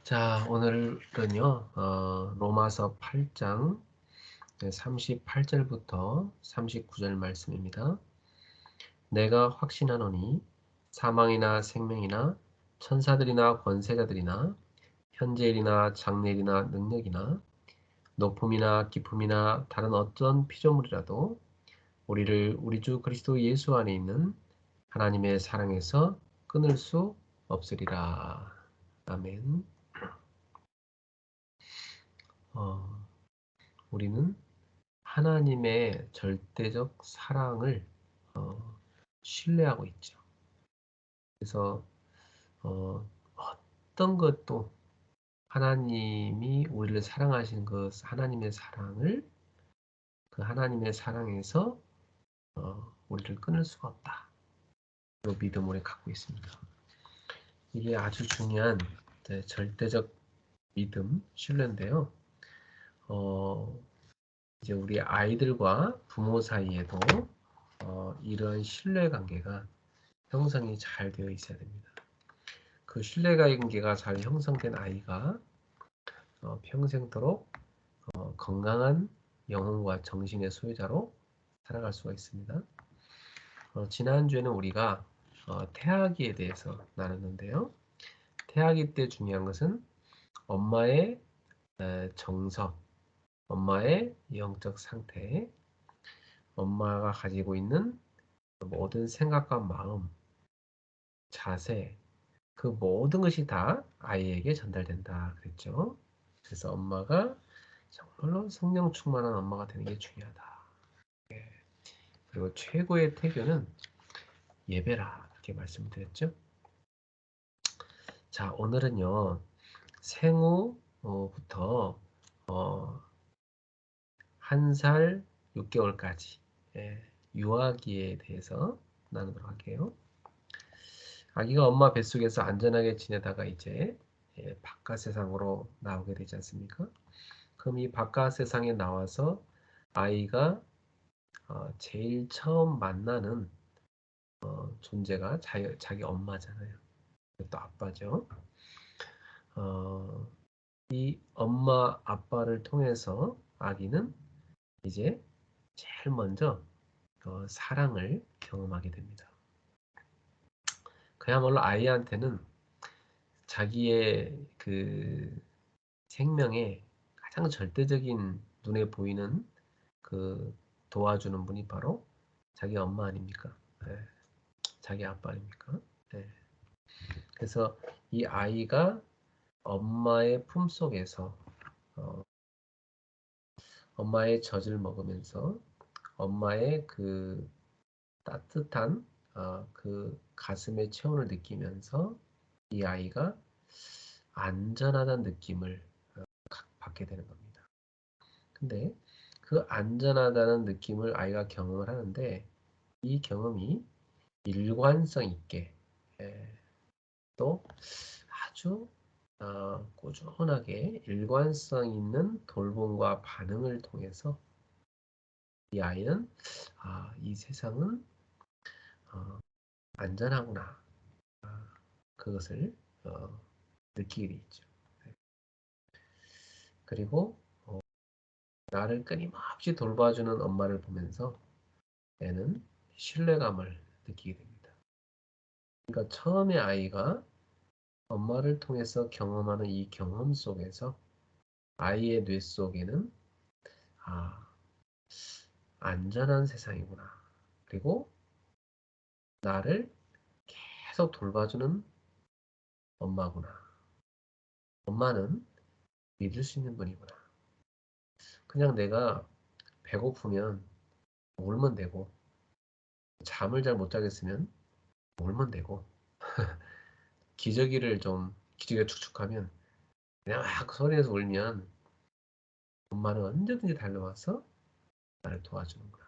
자, 오늘은요, 로마서 8장 38절부터 39절 말씀입니다. 내가 확신하노니 사망이나 생명이나 천사들이나 권세자들이나 현재일이나 장래일이나 능력이나 높음이나 깊음이나 다른 어떤 피조물이라도 우리를 우리 주 그리스도 예수 안에 있는 하나님의 사랑에서 끊을 수 없으리라. 아멘. 우리는 하나님의 절대적 사랑을 신뢰하고 있죠. 그래서 어떤 것도 하나님이 우리를 사랑하시는 그 하나님의 사랑을 그 하나님의 사랑에서 우리를 끊을 수가 없다. 그 믿음을 갖고 있습니다. 이게 아주 중요한 절대적 믿음, 신뢰인데요. 이제 우리 아이들과 부모 사이에도 이런 신뢰 관계가 형성이 잘 되어 있어야 됩니다. 그 신뢰관계가 잘 형성된 아이가 평생도록 건강한 영혼과 정신의 소유자로 살아갈 수가 있습니다. 지난주에는 우리가 태아기에 대해서 나눴는데요. 태아기 때 중요한 것은 엄마의 정서, 엄마의 영적 상태, 엄마가 가지고 있는 모든 생각과 마음, 자세, 그 모든 것이 다 아이에게 전달된다 그랬죠. 그래서 엄마가 정말로 성령 충만한 엄마가 되는 게 중요하다. 예. 그리고 최고의 태교는 예배라 이렇게 말씀드렸죠. 자, 오늘은요 생후부터 1살 6개월까지 유아기에 대해서 나누도록 할게요. 아기가 엄마 뱃속에서 안전하게 지내다가 이제 바깥 세상으로 나오게 되지 않습니까? 그럼 이 바깥 세상에 나와서 아이가 제일 처음 만나는 존재가 자기 엄마잖아요. 또 아빠죠. 이 엄마 아빠를 통해서 아기는 이제 제일 먼저 사랑을 경험하게 됩니다. 그야말로 아이한테는 자기의 그 생명의 가장 절대적인 눈에 보이는 그 도와주는 분이 바로 자기 엄마 아닙니까? 네. 자기 아빠 아닙니까? 네. 그래서 이 아이가 엄마의 품속에서 엄마의 젖을 먹으면서 엄마의 그 따뜻한 그 가슴의 체온을 느끼면서 이 아이가 안전하다는 느낌을 받게 되는 겁니다. 근데 그 안전하다는 느낌을 아이가 경험을 하는데 이 경험이 일관성 있게 또 아주 꾸준하게 일관성 있는 돌봄과 반응을 통해서 이 아이는 이 세상은 안전하구나 그것을 느끼게 되죠. 그리고 나를 끊임없이 돌봐주는 엄마를 보면서 애는 신뢰감을 느끼게 됩니다. 그러니까 처음에 아이가 엄마를 통해서 경험하는 이 경험 속에서 아이의 뇌 속에는 안전한 세상이구나. 그리고 나를 계속 돌봐주는 엄마구나. 엄마는 믿을 수 있는 분이구나. 그냥 내가 배고프면 울면 되고 잠을 잘 못 자겠으면 울면 되고 기저귀가 축축하면 그냥 막 소리내서 울면 엄마는 언제든지 달려와서 나를 도와주는구나.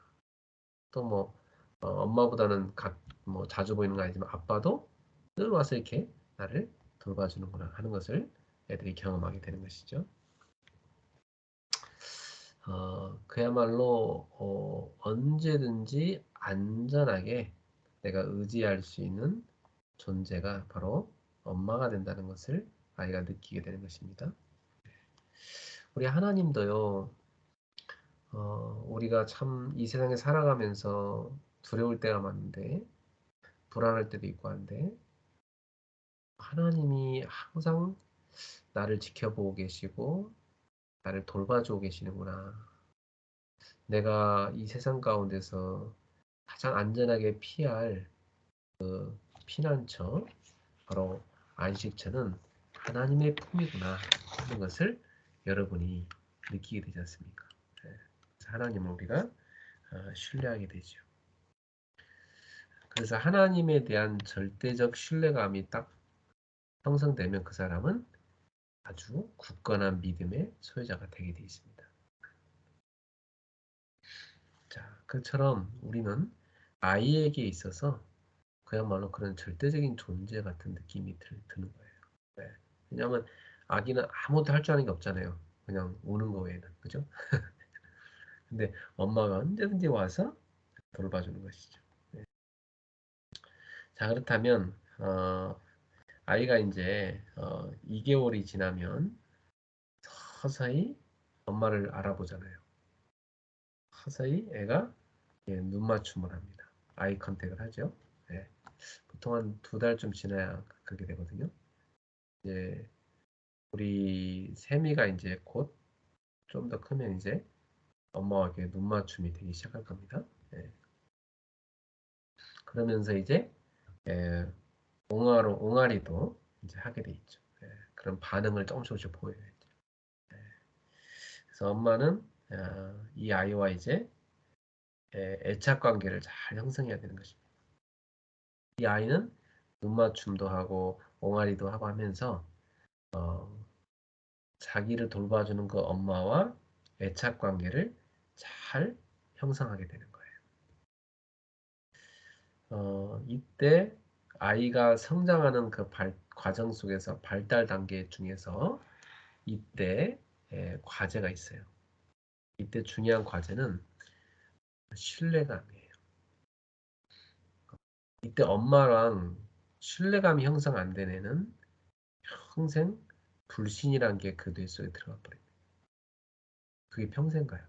또 엄마보다는 자주 보이는 건 아니지만 아빠도 늘 와서 이렇게 나를 돌봐주는구나 하는 것을 애들이 경험하게 되는 것이죠. 그야말로 언제든지 안전하게 내가 의지할 수 있는 존재가 바로 엄마가 된다는 것을 아이가 느끼게 되는 것입니다. 우리 하나님도요, 우리가 참 이 세상에 살아가면서 두려울 때가 많은데, 불안할 때도 있고 한데, 하나님이 항상 나를 지켜보고 계시고, 나를 돌봐주고 계시는구나. 내가 이 세상 가운데서 가장 안전하게 피할 피난처, 바로 안식처는 하나님의 품이구나 하는 것을 여러분이 느끼게 되지 않습니까? 네. 하나님을 우리가 신뢰하게 되죠. 그래서 하나님에 대한 절대적 신뢰감이 딱 형성되면 그 사람은 아주 굳건한 믿음의 소유자가 되게 되어 있습니다. 자, 그처럼 우리는 아이에게 있어서 그야말로 그런 절대적인 존재 같은 느낌이 드는 거예요. 네. 왜냐하면 아기는 아무것도 할 줄 아는 게 없잖아요. 그냥 우는 거 외에는. 그죠? 근데 엄마가 언제든지 와서 돌봐주는 것이죠. 네. 자, 그렇다면 아이가 이제 2개월이 지나면 서서히 엄마를 알아보잖아요. 서서히 애가 눈 맞춤을 합니다. 아이 컨택을 하죠. 네. 보통 한 2달쯤 지나야 그렇게 되거든요. 이제 우리 세미가 이제 곧 좀 더 크면 이제 엄마와 이렇게 눈 맞춤이 되기 시작할 겁니다. 예. 그러면서 이제 예, 옹알이도 이제 하게 돼 있죠. 예, 그런 반응을 조금씩 보여야죠. 예, 그래서 엄마는 이 아이와 이제 애착 관계를 잘 형성해야 되는 것입니다. 이 아이는 눈 맞춤도 하고 옹알이도 하고 하면서 어, 자기를 돌봐주는 그 엄마와 애착 관계를 잘 형성하게 되는 거예요. 이때 아이가 성장하는 그 과정 속에서 발달 단계 중에서 이때 과제가 있어요. 이때 중요한 과제는 신뢰감이에요. 이때 엄마랑 신뢰감이 형성 안 된 애는 평생 불신이란 게 그 뇌 속에 들어가 버립니다. 그게 평생 가요.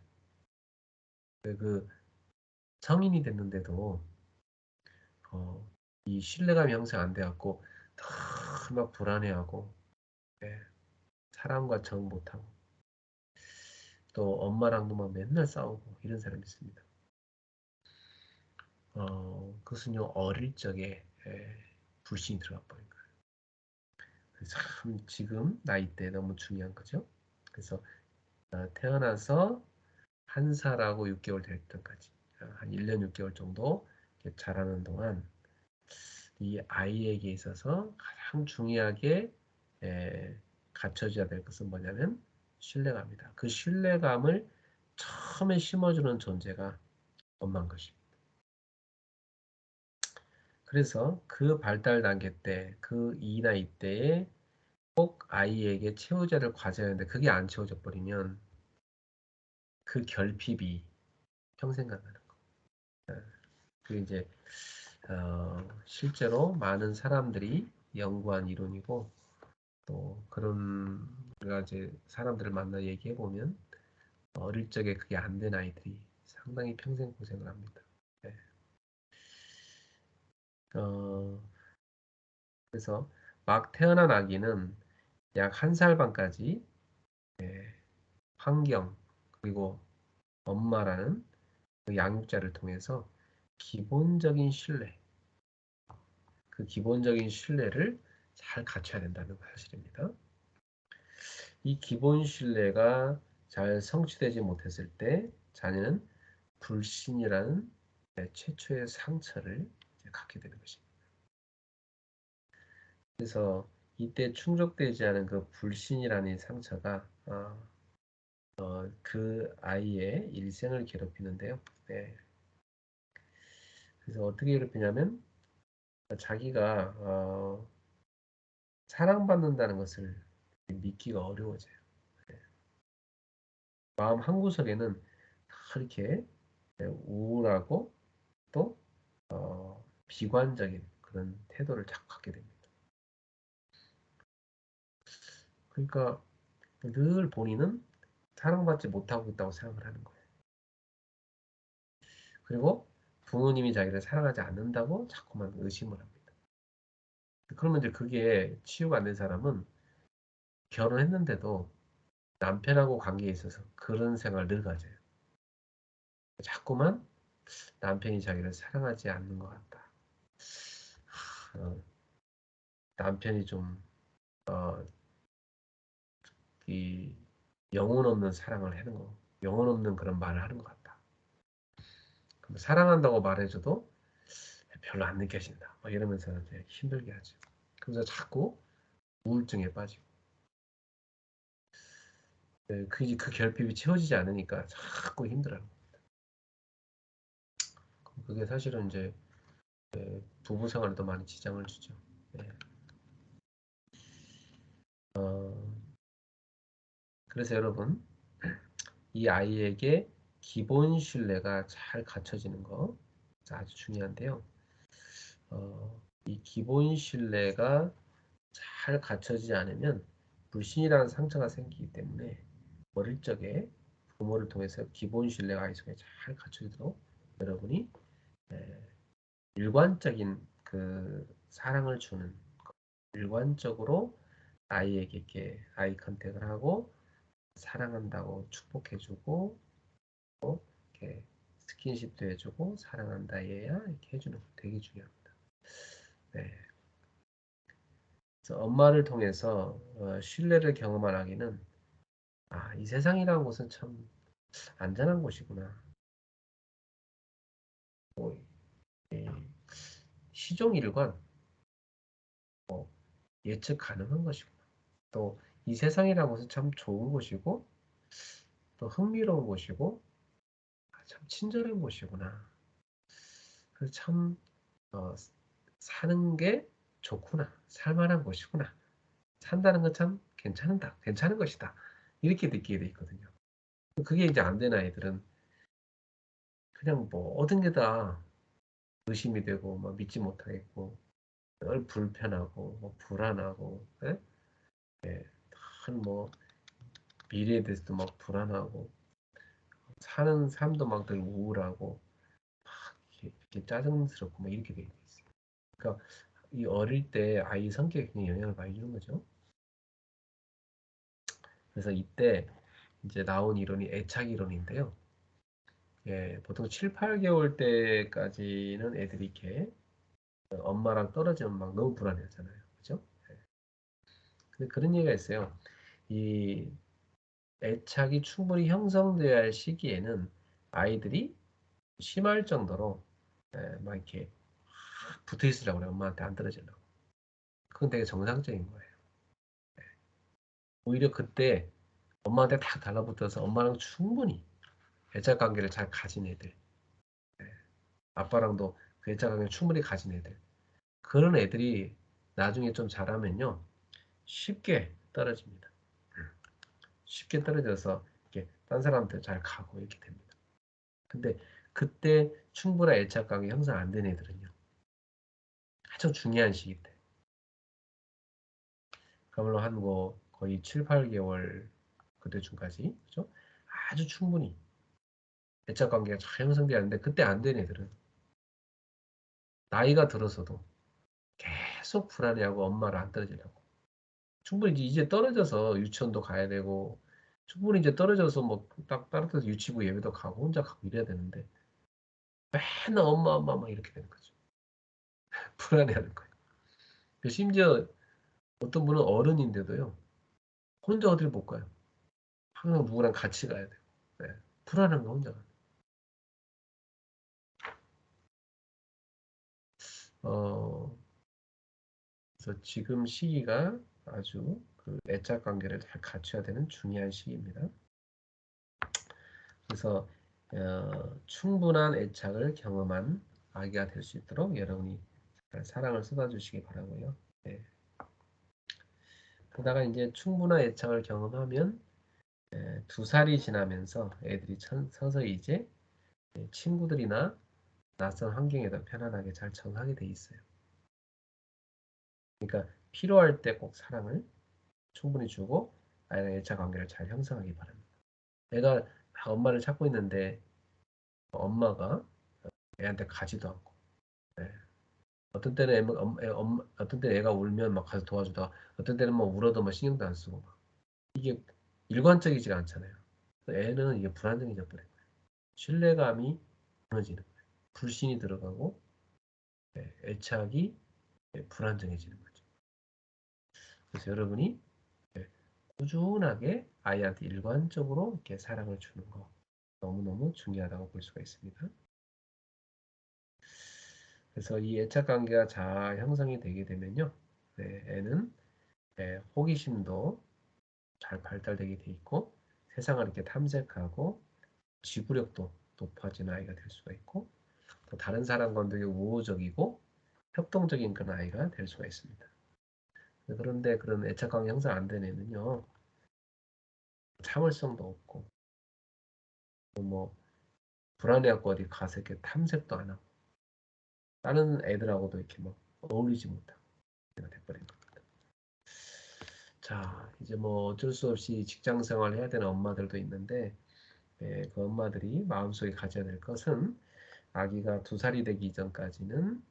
그 성인이 됐는데도 이 신뢰감이 형성 안 돼갖고 막 불안해하고 예, 사람과 정 못하고 또 엄마랑도 막 맨날 싸우고 이런 사람이 있습니다. 그것은요 어릴 적에 불신이 들어가 버린 거예요. 그래서 참 지금 나이 때 너무 중요한 거죠. 그래서 태어나서 1살하고 6개월 될 때까지 한 1년 6개월 정도 자라는 동안 이 아이에게 있어서 가장 중요하게 갖춰져야 될 것은 뭐냐면 신뢰감이다. 그 신뢰감을 처음에 심어주는 존재가 엄마인 것입니다. 그래서 그 발달 단계 때, 그 이 나이 때에 꼭 아이에게 채워줘야 될 과제였는데 그게 안 채워져 버리면 그 결핍이 평생 간다는 거. 그 이제 실제로 많은 사람들이 연구한 이론이고 또 그런 우리가 이제 사람들을 만나 얘기해 보면 어릴 적에 그게 안 된 아이들이 상당히 평생 고생을 합니다. 네. 어, 그래서 막 태어난 아기는 약 1살 반까지 환경 그리고 엄마라는 그 양육자를 통해서 기본적인 신뢰, 그 기본적인 신뢰를 잘 갖춰야 된다는 사실입니다. 이 기본 신뢰가 잘 성취되지 못했을 때 자녀는 불신이라는 최초의 상처를 갖게 되는 것입니다. 그래서 이때 충족되지 않은 그 불신이라는 상처가 그 아이의 일생을 괴롭히는데요. 네. 그래서 어떻게 괴롭히냐면 자기가 사랑받는다는 것을 믿기가 어려워져요. 네. 마음 한구석에는 다 이렇게 우울하고 또 비관적인 그런 태도를 자꾸 갖게 됩니다. 그러니까 늘 본인은 사랑받지 못하고 있다고 생각을 하는 거예요. 그리고 부모님이 자기를 사랑하지 않는다고 자꾸만 의심을 합니다. 그러면 이제 그게 치유가 안 된 사람은 결혼했는데도 남편하고 관계에 있어서 그런 생각을 늘 가져요. 자꾸만 남편이 자기를 사랑하지 않는 것 같다. 어, 남편이 좀, 이 영혼 없는 사랑을 하는 거, 영혼 없는 그런 말을 하는 것 같다. 그럼 사랑한다고 말해줘도 별로 안 느껴진다. 막 이러면서 이제 힘들게 하죠. 그래서 자꾸 우울증에 빠지고, 네, 그 결핍이 채워지지 않으니까 자꾸 힘들어요. 그게 사실은 이제 부부 생활에도 많이 지장을 주죠. 네. 어, 그래서 여러분, 이 아이에게 기본 신뢰가 잘 갖춰지는 거 아주 중요한데요. 이 기본 신뢰가 잘 갖춰지지 않으면 불신이라는 상처가 생기기 때문에 어릴 적에 부모를 통해서 기본 신뢰가 아이 속에 잘 갖춰지도록 여러분이 일관적인 그 사랑을 주는, 일관적으로 아이에게 이렇게 아이 컨택을 하고 사랑한다고 축복해주고 또 이렇게 스킨십도 해주고 사랑한다 얘야 이렇게 해주는 거 되게 중요합니다. 네. 그래서 엄마를 통해서 신뢰를 경험한 아기는 이 세상이라는 곳은 참 안전한 곳이구나. 뭐, 이 시종일관 예측 가능한 것이구나. 또 이 세상이라는 곳은 참 좋은 곳이고 또 흥미로운 곳이고 참 친절한 곳이구나. 그래서 참 어, 사는 게 좋구나. 살만한 곳이구나. 산다는 건 참 괜찮은 것이다. 이렇게 느끼게 돼 있거든요. 그게 이제 안 되는 아이들은 그냥 뭐 모든 게 다 의심이 되고 막 믿지 못하겠고 늘 불편하고 뭐 불안하고 예? 예, 뭐 미래에 대해서도 막 불안하고 사는 삶도 막 늘 우울하고 막 이렇게 짜증스럽고 막 이렇게 돼 있어요. 그러니까 이 어릴 때 아이 성격에 굉장히 영향을 많이 주는 거죠. 그래서 이때 이제 나온 이론이 애착 이론인데요. 예, 보통 7, 8개월 때까지는 애들이 이렇게 엄마랑 떨어지면 막 너무 불안해하잖아요. 그죠? 예. 근데 그런 얘기가 있어요. 이 애착이 충분히 형성돼야 할 시기에는 아이들이 심할 정도로 막 이렇게 붙어 있으려고 그래요. 엄마한테 안 떨어지려고. 그건 되게 정상적인 거예요. 오히려 그때 엄마한테 딱 달라붙어서 엄마랑 충분히 애착 관계를 잘 가진 애들, 아빠랑도 그 애착 관계를 충분히 가진 애들, 그런 애들이 나중에 좀 자라면요, 쉽게 떨어집니다. 쉽게 떨어져서 이렇게 딴 사람한테 잘 가고 이렇게 됩니다. 근데 그때 충분한 애착 관계 형성 안 된 애들은요, 가장 중요한 시기 때, 그야말로 한 뭐 거의 7, 8개월 그때쯤까지, 그죠? 아주 충분히 애착 관계가 잘 형성돼야 하는데 그때 안 된 애들은 나이가 들어서도 계속 불안해하고 엄마를 안 떨어지려고. 충분히 이제 떨어져서 유치원도 가야 되고, 충분히 이제 떨어져서 뭐 딱 따뜻해서 유치부 예배도 가고 혼자 가고 이래야 되는데, 맨날 엄마 막 이렇게 되는 거죠. 불안해하는 거예요. 심지어 어떤 분은 어른인데도요, 혼자 어딜 못 가요. 항상 누구랑 같이 가야 돼요. 네. 불안한 거 혼자 가요. 어, 그래서 지금 시기가 아주 그 애착 관계를 잘 갖춰야 되는 중요한 시기입니다. 그래서 충분한 애착을 경험한 아기가 될 수 있도록 여러분이 사랑을 쏟아주시기 바라고요. 네. 그러다가 이제 충분한 애착을 경험하면 2살이 지나면서 애들이 서서히 이제 친구들이나 낯선 환경에도 편안하게 잘 적응하게 돼 있어요. 그러니까 필요할 때 꼭 사랑을 충분히 주고 아이랑 애착 관계를 잘 형성하기 바랍니다. 애가 엄마를 찾고 있는데 엄마가 애한테 가지도 않고, 네. 어떤 때는 어떤 때 애가 울면 막 가서 도와주다가 어떤 때는 뭐 울어도 뭐 신경도 안 쓰고 막. 이게 일관적이지가 않잖아요. 애는 이게 불안정해져 버려요. 신뢰감이 무너지는 거예요. 불신이 들어가고, 네, 애착이, 네, 불안정해지는 거죠. 그래서 여러분이, 네, 꾸준하게 아이한테 일관적으로 이렇게 사랑을 주는 거 너무너무 중요하다고 볼 수가 있습니다. 그래서 이 애착 관계가 잘 형성이 되게 되면요, 네, 애는, 네, 호기심도 잘 발달되게 돼 있고 세상을 이렇게 탐색하고 지구력도 높아진 아이가 될 수가 있고 또 다른 사람과도 되게 우호적이고 협동적인 그런 아이가 될 수가 있습니다. 그런데 그런 애착 관계 형성 안 된 애는요, 참을성도 없고 뭐 불안해갖고 어디 가서 이렇게 탐색도 안 하고 다른 애들하고도 이렇게 막 어울리지 못하고 애가 돼버린 겁니다. 자, 이제 뭐 어쩔 수 없이 직장 생활을 해야 되는 엄마들도 있는데, 그 엄마들이 마음속에 가져야 될 것은 아기가 2살이 되기 이전까지는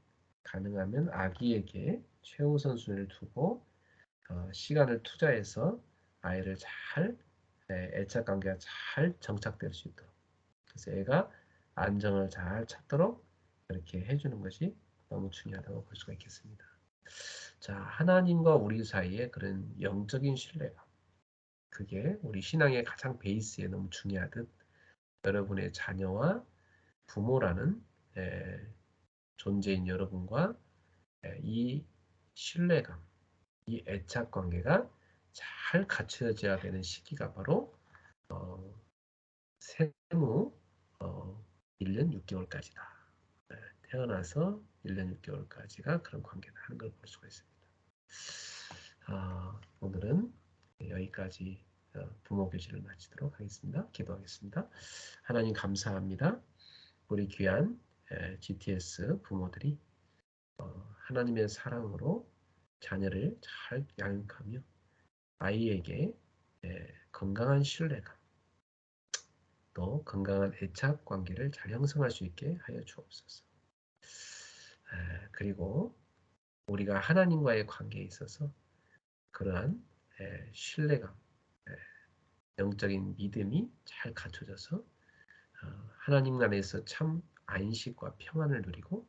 가능하면 아기에게 최우선 순위를 두고 시간을 투자해서 아이를 잘, 애착 관계가 잘 정착될 수 있도록, 그래서 애가 안정을 잘 찾도록 그렇게 해주는 것이 너무 중요하다고 볼 수가 있겠습니다. 자, 하나님과 우리 사이에 그런 영적인 신뢰감, 그게 우리 신앙의 가장 베이스에 너무 중요하듯 여러분의 자녀와 부모라는 존재인 여러분과 이 신뢰감, 이 애착 관계가 잘 갖춰져야 되는 시기가 바로 어, 생후 1년 6개월까지다. 태어나서 1년 6개월까지가 그런 관계다 하는 걸 볼 수가 있습니다. 오늘은 여기까지 부모 교실을 마치도록 하겠습니다. 기도하겠습니다. 하나님 감사합니다. 우리 귀한 GTS 부모들이 하나님의 사랑으로 자녀를 잘 양육하며 아이에게 건강한 신뢰감, 또 건강한 애착 관계를 잘 형성할 수 있게 하여 주옵소서. 그리고 우리가 하나님과의 관계에 있어서 그러한 신뢰감, 영적인 믿음이 잘 갖춰져서 하나님 안에서 참 안식과 평안을 누리고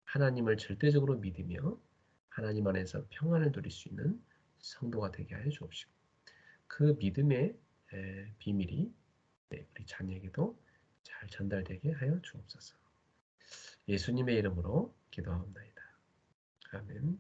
하나님을 절대적으로 믿으며 하나님 안에서 평안을 누릴 수 있는 성도가 되게 하여 주옵시고 그 믿음의 비밀이 우리 자녀에게도 잘 전달되게 하여 주옵소서. 예수님의 이름으로 기도하옵나이다. 아멘.